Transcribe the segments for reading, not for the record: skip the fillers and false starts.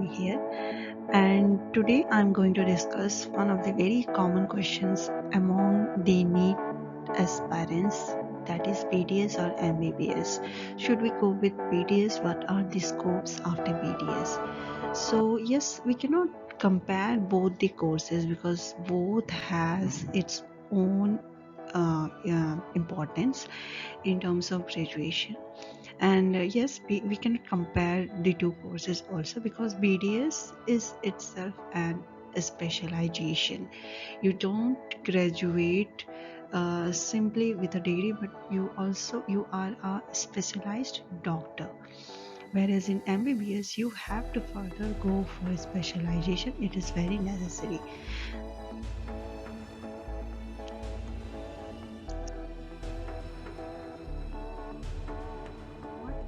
here, and today I'm going to discuss one of the very common questions among the NEET aspirants, that is BDS or MBBS. Should we go with BDS? What are the scopes after BDS? So yes, we cannot compare both the courses because both has its own importance in terms of graduation. And yes, we can compare the two courses also because BDS is itself a specialization. You don't graduate simply with a degree, but you are a specialized doctor, whereas in MBBS you have to further go for specialization. It is very necessary.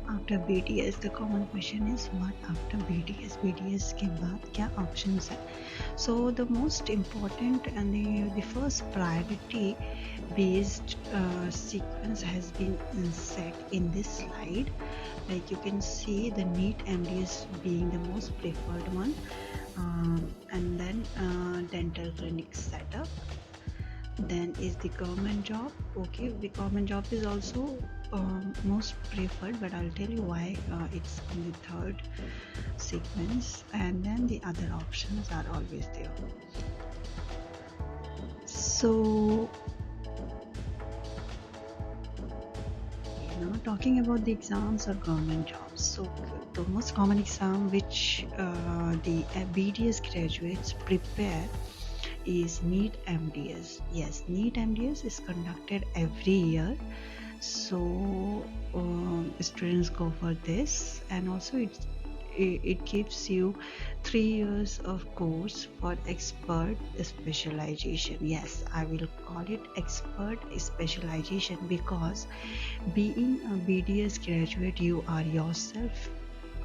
After BDS, the common question is what after BDS? BDS के बाद क्या options है? So the most important and the first priority based sequence has been set in this slide. Like you can see the NEET MDS being the most preferred one, and then dental clinic setup. Then is the government job. Okay, the government job is also most preferred, but I'll tell you why it's on the third sequence, and then the other options are always there. So talking about the exams or government jobs, so the most common exam which the BDS graduates prepare is NEET MDS. Yes, NEET MDS is conducted every year, so students go for this, and also it gives you 3 years of course for expert specialization. Yes, I will call it expert specialization because being a BDS graduate, you are yourself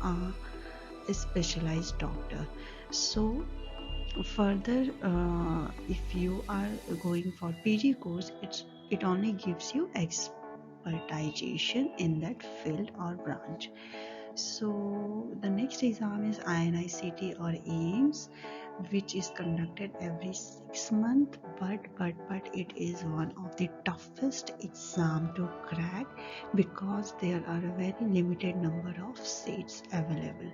a specialized doctor. So further, if you are going for PG course, it only gives you expertization in that field or branch. So the next exam is INICT or AIMS, which is conducted every 6 months, but it is one of the toughest exam to crack because there are a very limited number of seats available.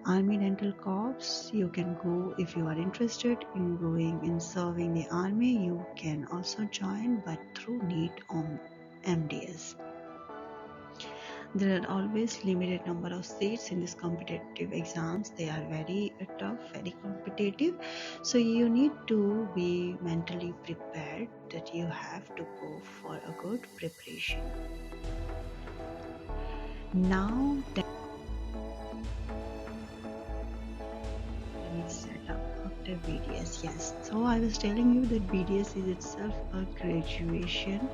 Army Dental Corps, you can go if you are interested in going in serving the army. You can also join, but through NEET on MDS. There are always limited number of seats in these competitive exams. They are very tough, very competitive. So you need to be mentally prepared that you have to go for a good preparation. Now that it's set up after BDS, yes. So I was telling you that BDS is itself a graduation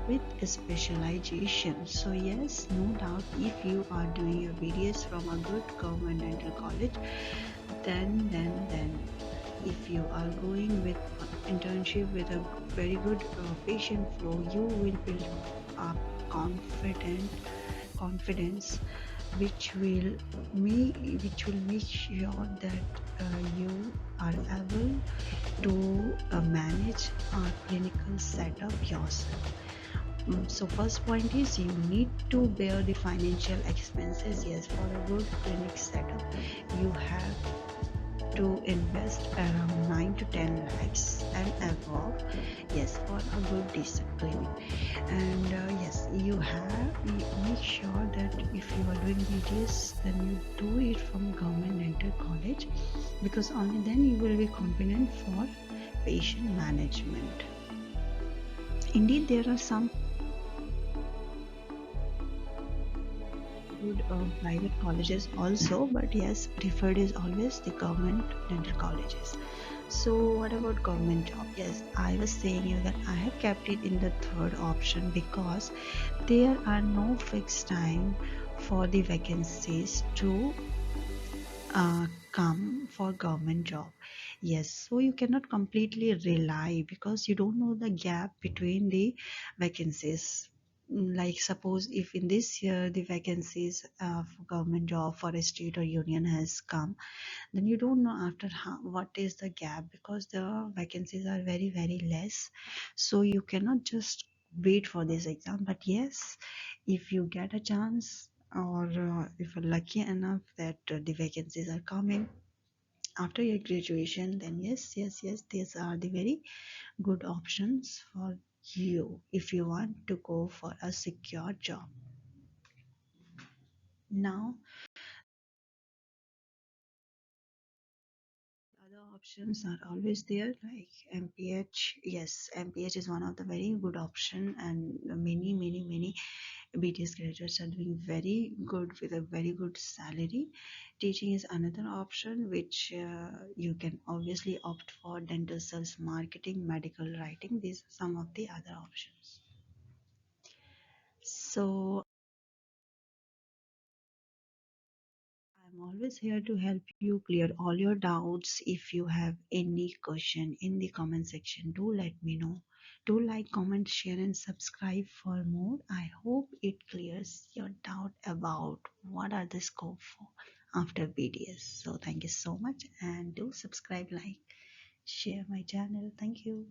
with a specialization. So yes, no doubt, if you are doing your BDS from a good government dental college, then if you are going with internship with a very good patient flow, you will build up confidence which will make sure that you are able to manage a clinical setup yourself. So first point is you need to bear the financial expenses. Yes, for a good clinic setup, you have to invest around 9 to 10 lakhs and above. Yes, for a good decent clinic. And yes, you make sure that if you are doing BDS, then you do it from government dental college, because only then you will be competent for patient management. Indeed, there are some good private colleges also, but yes, preferred is always the government dental colleges. So what about government job? Yes, I was saying you that I have kept it in the third option because there are no fixed time for the vacancies to come for government job. Yes, so you cannot completely rely because you don't know the gap between the vacancies. like suppose if in this year the vacancies for government job for a state or union has come, then you don't know after what is the gap, because the vacancies are very very less. So you cannot just wait for this exam. But yes, if you get a chance, or if you're lucky enough that the vacancies are coming after your graduation, then yes, these are the very good options for you if you want to go for a secure job. Now, other options are always there, like MPH. Yes, MPH is one of the very good option, and many BTS graduates are doing very good with a very good salary. Teaching is another option which you can obviously opt for. Dental sales, marketing, medical writing. These are some of the other options. So I'm always here to help you clear all your doubts. If you have any question in the comment section, do let me know. Do like, comment, share, and subscribe for more. I hope it clears your doubt about what are the scope for after BDS. So thank you so much, and do subscribe, like, share my channel. Thank you.